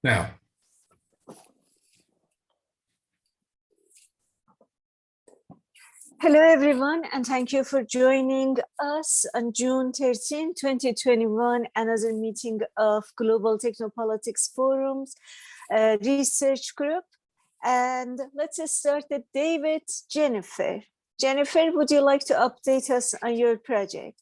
Now, hello, everyone, and thank you for joining us on June 13, 2021, another meeting of Global Technopolitics Forum's research group. And let's start with David. Jennifer. Jennifer, would you like to update us on your project?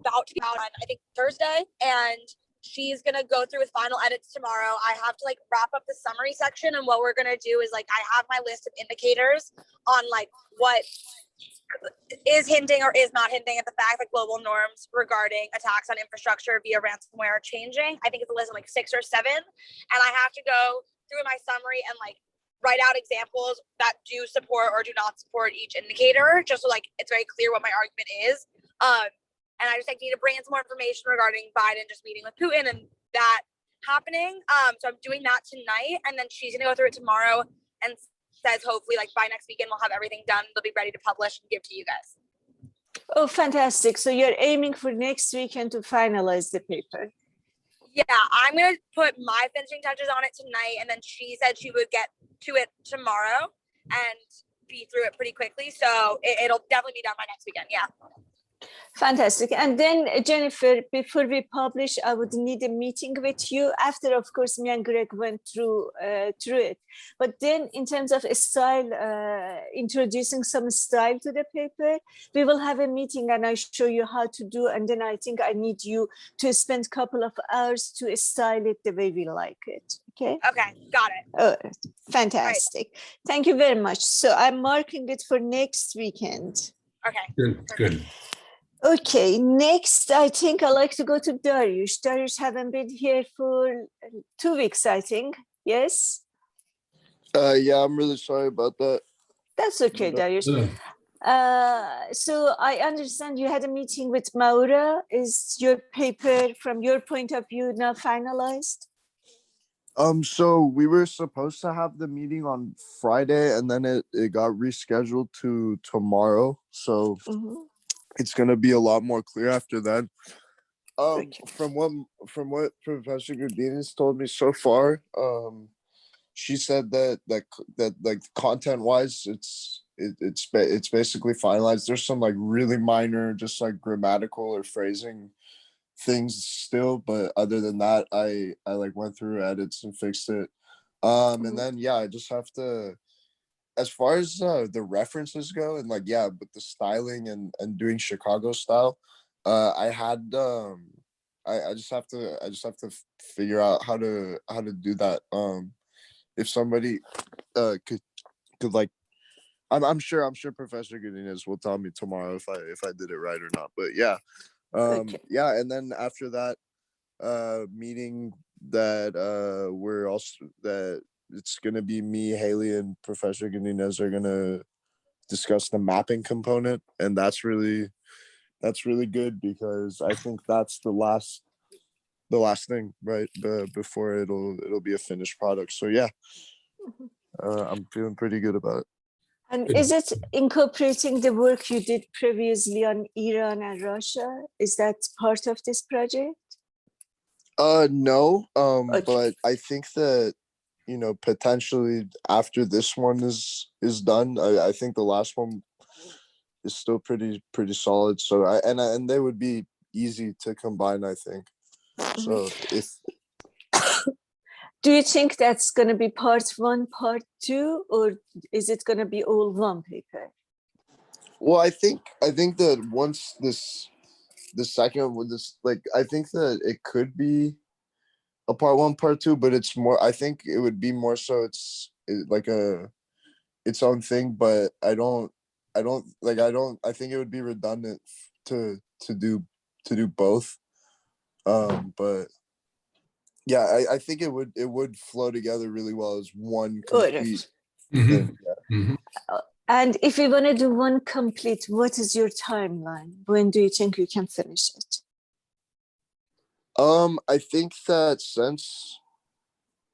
About to be out on, I think, Thursday, and she's gonna go through with final edits tomorrow. I have to wrap up the summary section, and what we're gonna do is I have my list of indicators on what is hinting or is not hinting at the fact that global norms regarding attacks on infrastructure via ransomware are changing. I think it's a list of 6 or 7, and I have to go through my summary and write out examples that do support or do not support each indicator, just so it's very clear what my argument is. And I just need to bring in some more information regarding Biden just meeting with Putin and that happening. So I'm doing that tonight, and then she's gonna go through it tomorrow and says hopefully by next weekend we'll have everything done. They'll be ready to publish and give to you guys. Oh, fantastic. So you're aiming for next weekend to finalize the paper. Yeah, I'm gonna put my finishing touches on it tonight, and then she said she would get to it tomorrow and be through it pretty quickly. So it'll definitely be done by next weekend. Yeah. Fantastic. And then, Jennifer, before we publish, I would need a meeting with you after, of course, me and Greg went through it. But then in terms of style, introducing some style to the paper, we will have a meeting and I show you how to do. And then I think I need you to spend a couple of hours to style it the way we like it. Okay. Okay. Got it. Oh, fantastic. Right. Thank you very much. So I'm marking it for next weekend. Okay. Good. Okay, next, I think I'd like to go to Darius. Darius haven't been here for 2 weeks, I think. Yes? Yeah, I'm really sorry about that. That's okay, Darius. So I understand you had a meeting with Maura. Is your paper, from your point of view, now finalized? So we were supposed to have the meeting on Friday, and then it got rescheduled to tomorrow. So it's gonna be a lot more clear after that. From what Professor Godinez told me so far, she said that content wise, it's basically finalized. There's some really minor, just grammatical or phrasing things still, but other than that, I went through edits and fixed it. And then I just have to, as far as the references go, and but the styling and doing Chicago style, I just have to figure out how to do that. If somebody could I'm sure Professor Godinez will tell me tomorrow if I did it right or not. But yeah. And then after that meeting that it's going to be me, Haley, and Professor Godinez are going to discuss the mapping component, and that's really good, because I think that's the last thing, right, before it'll be a finished product. So yeah, I'm feeling pretty good about it. And is it incorporating the work you did previously on Iran and Russia? Is that part of this project? No, Okay. but I think that potentially after this one is done, I think the last one is still pretty solid. So and they would be easy to combine, I think. So if do you think that's going to be part 1, part 2, or is it going to be all one paper? Well, I think that once the second one, I think that it could be a part 1, part 2, but it's more, I think it would be more so it's its own thing, but I think it would be redundant to do both. But yeah, I think it would flow together really well as one complete thing. Yeah. And if you want to do one complete, what is your timeline? When do you think you can finish it? I think that since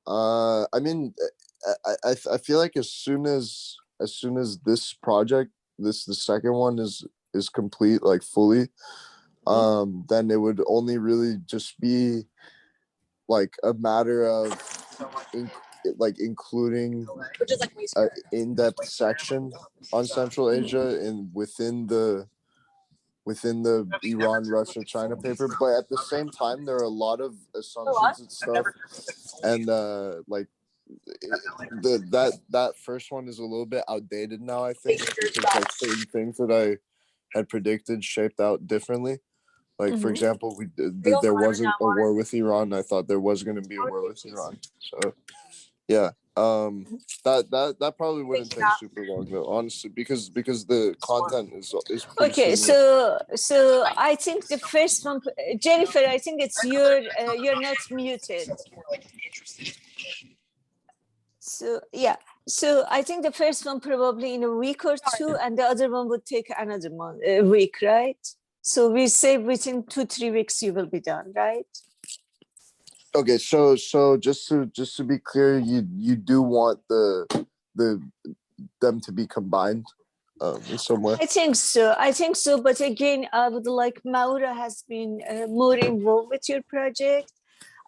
I mean, I feel like as soon as this project, the second one is complete, fully, then it would only really just be like a matter of including Which is like an in-depth section on Central Asia within the Iran, Russia, China paper. But at the same time, there are a lot of assumptions and stuff, and that first one is a little bit outdated now, I think, because like certain things that I had predicted shaped out differently. Like, for example, there wasn't a war with Iran. I thought there was going to be a war with Iran. So, yeah, that probably wouldn't take super long though, honestly, because the content is pretty Okay, similar. so I think the first one, Jennifer, I think it's you're not muted. So yeah, so I think the first one probably in a week or two, and the other one would take another week, right? So we say within 2-3 weeks you will be done, right? Okay, so just to be clear, you do want them to be combined in some way? I think so. But again, I would like Maura has been more involved with your project.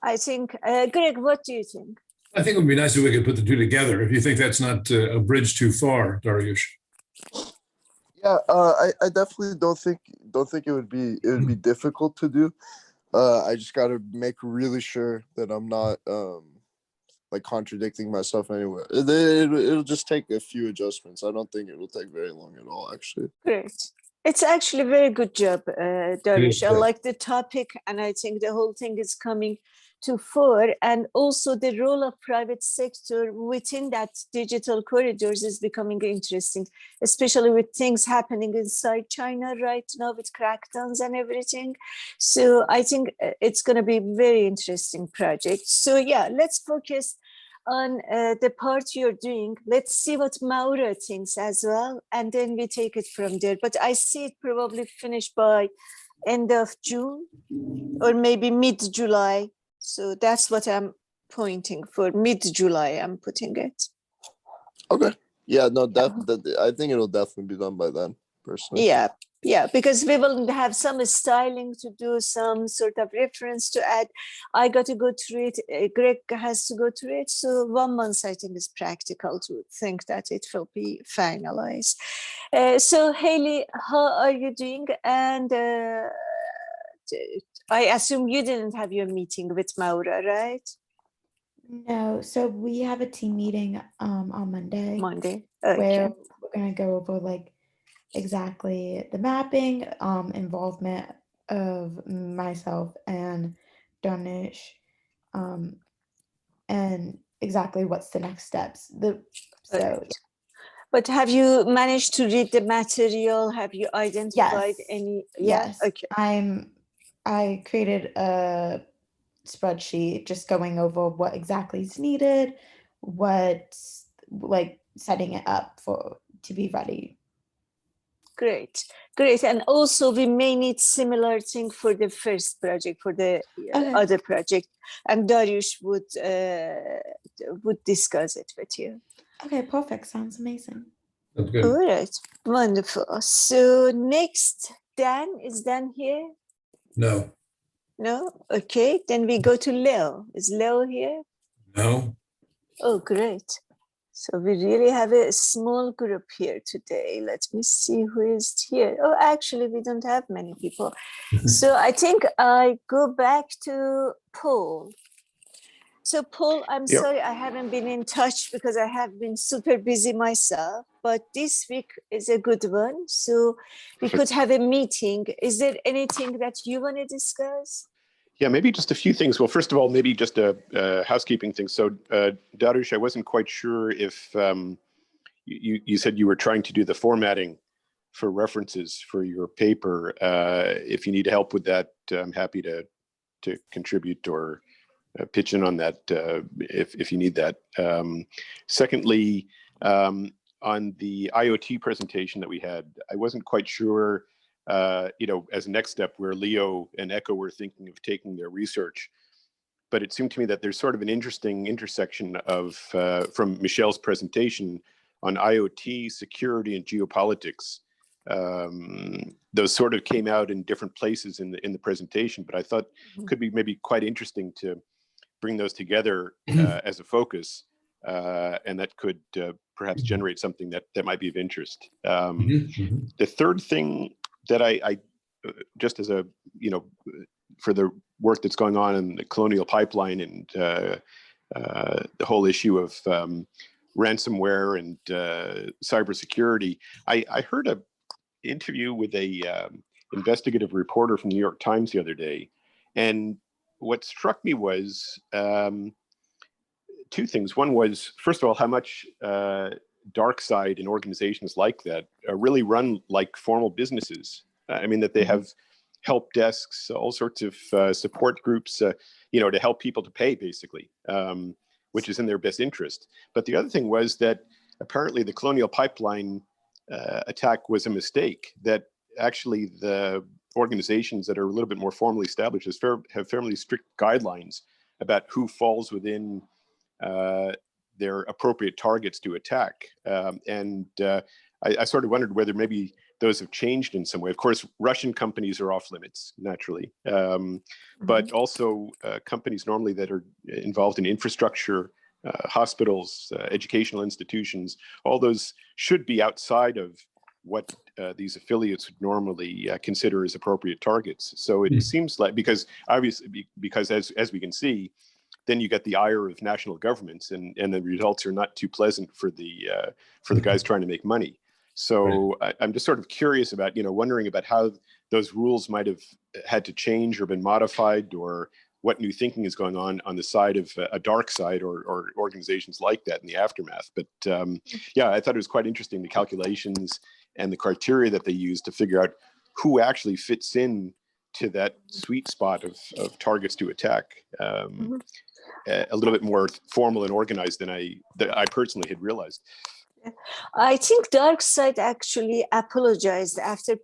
I think, Greg, what do you think? I think it would be nice if we could put the two together. If you think that's not a bridge too far, Dariush. Yeah, I definitely don't think it would be difficult to do. I just got to make really sure that I'm not like contradicting myself anywhere. It'll just take a few adjustments. I don't think it will take very long at all, actually. Great. It's actually a very good job, Dariush. I like the topic, and I think the whole thing is coming to fore. And also the role of private sector within that digital corridors is becoming interesting, especially with things happening inside China right now with crackdowns and everything. So I think it's going to be a very interesting project. So yeah, let's focus on the part you're doing. Let's see what Maura thinks as well, and then we take it from there. But I see it probably finished by end of June or maybe mid-July. So that's what I'm pointing for. Mid-July, I'm putting it. Okay. Yeah, no, I think it'll definitely be done by then, personally. Yeah, because we will have some styling to do, some sort of reference to add. I got to go through it. Greg has to go through it. So 1 month, I think, is practical to think that it will be finalized. So Haley, how are you doing? And I assume you didn't have your meeting with Maura, right? No, so we have a team meeting on Monday. Okay. Where we're gonna go over like exactly the mapping, involvement of myself and Danish, and exactly what's the next steps. But have you managed to read the material? Have you identified any? Yes. Okay. I created a spreadsheet just going over what exactly is needed, what's like setting it up to be ready. Great. And also we may need similar thing for the first project, for the other project, and Dariush would discuss it with you. Okay, perfect. Sounds amazing. That's good. All right, wonderful. So next, Dan, is Dan here? No. No? Okay, then we go to Leo. Is Leo here? No. Oh, great. So we really have a small group here today. Let me see who is here. Oh, actually, we don't have many people. So I think I go back to Paul. So Paul, I'm sorry I haven't been in touch because I have been super busy myself, but this week is a good one. So we could have a meeting. Is there anything that you want to discuss? Yeah, maybe just a few things. Well, first of all, maybe just a housekeeping thing. So, Dariush, I wasn't quite sure if you said you were trying to do the formatting for references for your paper. If you need help with that, I'm happy to contribute or pitch in on that if you need that. Secondly, on the IoT presentation that we had, I wasn't quite sure. As a next step, where Leo and Echo were thinking of taking their research. But it seemed to me that there's sort of an interesting intersection of, from Michelle's presentation on IoT, security, and geopolitics those sort of came out in different places in the presentation, but I thought could be maybe quite interesting to bring those together as a focus, and that could perhaps generate something that might be of interest. The third thing that I just as a, for the work that's going on in the Colonial Pipeline and the whole issue of ransomware and cybersecurity, I heard a interview with a investigative reporter from the New York Times the other day, and what struck me was two things. One was, first of all, how much dark side in organizations like that really run like formal businesses. I mean, that they have help desks, all sorts of support groups, to help people to pay, basically, which is in their best interest. But the other thing was that apparently the Colonial Pipeline attack was a mistake, that actually the organizations that are a little bit more formally established have fairly strict guidelines about who falls within their appropriate targets to attack. I sort of wondered whether maybe those have changed in some way. Of course, Russian companies are off limits, naturally, but also companies normally that are involved in infrastructure, hospitals, educational institutions, all those should be outside of what these affiliates would normally consider as appropriate targets. So it seems like, because obviously, because as we can see, then you get the ire of national governments, and the results are not too pleasant for the guys trying to make money. So I'm just sort of curious about, wondering about how those rules might have had to change or been modified, or what new thinking is going on the side of a dark side or organizations like that in the aftermath. But yeah, I thought it was quite interesting, the calculations and the criteria that they use to figure out who actually fits in to that sweet spot of targets to attack. A little bit more formal and organized than I personally had realized. I think dark side actually apologized after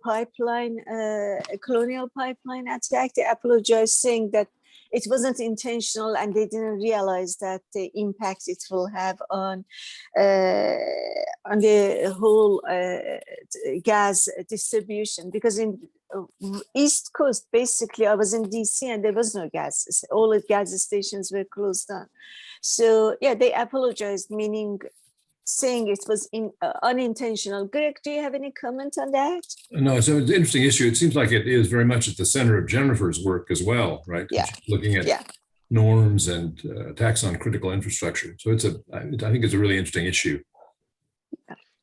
Colonial Pipeline attack. They apologized, saying that it wasn't intentional and they didn't realize that the impact it will have on the whole gas distribution. Because in East Coast, basically, I was in DC and there was no gas. All the gas stations were closed down. So yeah, they apologized, meaning saying it was unintentional. Greg, do you have any comment on that? No, so it's an interesting issue. It seems like it is very much at the center of Jennifer's work as well, right? Yeah. She's looking at norms and attacks on critical infrastructure. So I think it's a really interesting issue.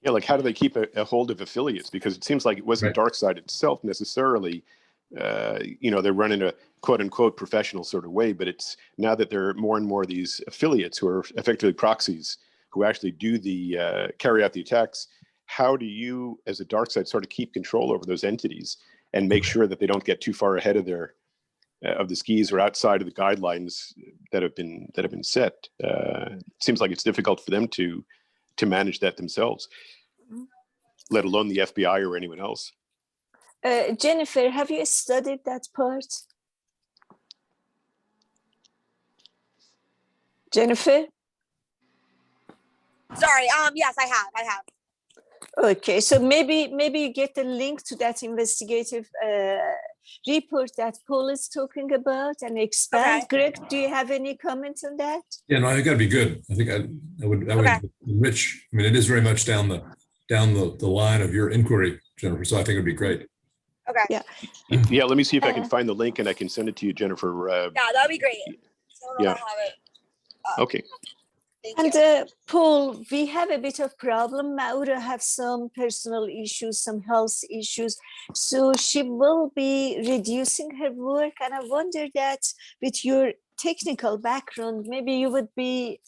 Yeah, like how do they keep a hold of affiliates? Because it seems like it wasn't DarkSide itself necessarily. They're running a quote unquote professional sort of way, but it's now that there are more and more of these affiliates who are effectively proxies who actually do carry out the attacks. How do you, as a dark side, sort of keep control over those entities and make sure that they don't get too far ahead of the skis or outside of the guidelines that have been set? It seems like it's difficult for them to manage that themselves, let alone the FBI or anyone else. Jennifer, have you studied that part? Jennifer? Sorry. Yes, I have. Okay, so maybe you get the link to that investigative report that Paul is talking about and expand. Okay. Greg, do you have any comments on that? Yeah, no, I think that'd be good. I think that would enrich. I mean, it is very much down the line of your inquiry, Jennifer. So I think it'd be great. Okay. Yeah. Let me see if I can find the link and I can send it to you, Jennifer. Yeah, that'd be great. So I have it. Okay. And Paul, we have a bit of problem. Maura have some personal issues, some health issues. So she will be reducing her work. And I wonder that with your technical background, maybe you would be,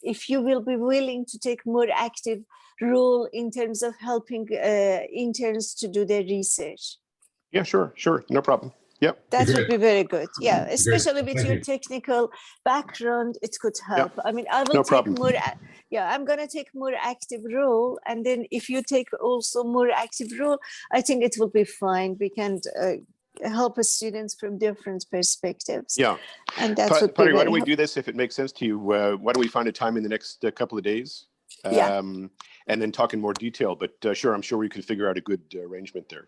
if you will be willing to take more active role in terms of helping interns to do their research. Yeah, sure. No problem. Yep. That would be very good. Yeah, Great. especially with Thank your you. technical background, it could help. Yeah. I mean, I will No take problem. more. I'm going to take more active role, and then if you take also more active role, I think it will be fine. We can help students from different perspectives. Yeah. And that would be Patty, why very don't we do this if it makes sense to you? Why don't we find a time in the next couple of days Yeah. And then talk in more detail. But sure, I'm sure we could figure out a good arrangement there.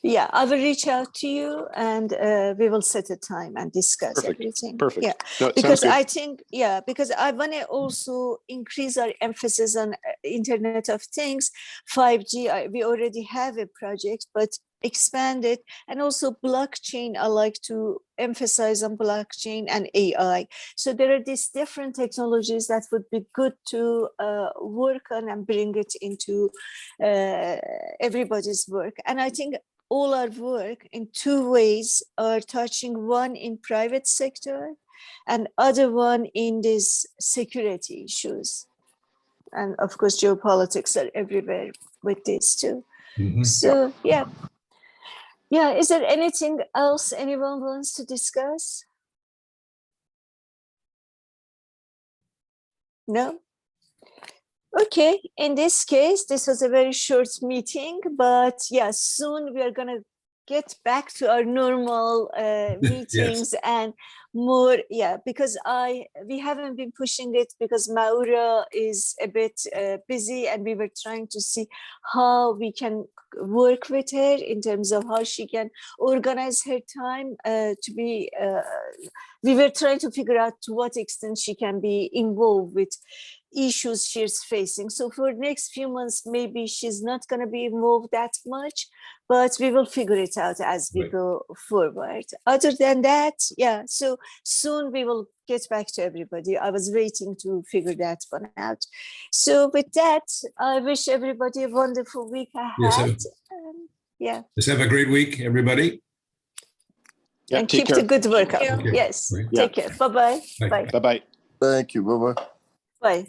Yeah, I will reach out to you and we will set a time and discuss Perfect. everything. Perfect. Yeah, No, it because sounds good. I think, yeah, because I want to also increase our emphasis on Internet of Things, 5G. We already have a project, but expand it. And also blockchain, I like to emphasize on blockchain and AI. So there are these different technologies that would be good to work on and bring it into everybody's work. And I think all our work in two ways are touching, one in private sector and other one in these security issues. And of course, geopolitics are everywhere with this too. Mhm. So yeah. Yeah, is there anything else anyone wants to discuss? No? Okay, in this case, this was a very short meeting, but yeah, soon we are gonna get back to our normal meetings and more, yeah, because we haven't been pushing it because Maura is a bit busy and we were trying to see how we can work with her in terms of how she can organize her time to be, we were trying to figure out to what extent she can be involved with issues she's facing. So for the next few months, maybe she's not going to be involved that much, but we will figure it out as we go forward. Other than that, yeah, so soon we will get back to everybody. I was waiting to figure that one out. So with that, I wish everybody a wonderful week ahead. Yeah. Just have a great week, everybody. Yeah, and take keep care. the good work up. Thank you. Yes. Right. Yeah. Take care. Bye-bye. Bye. Bye. Bye-bye. Thank you. Bye bye. Bye.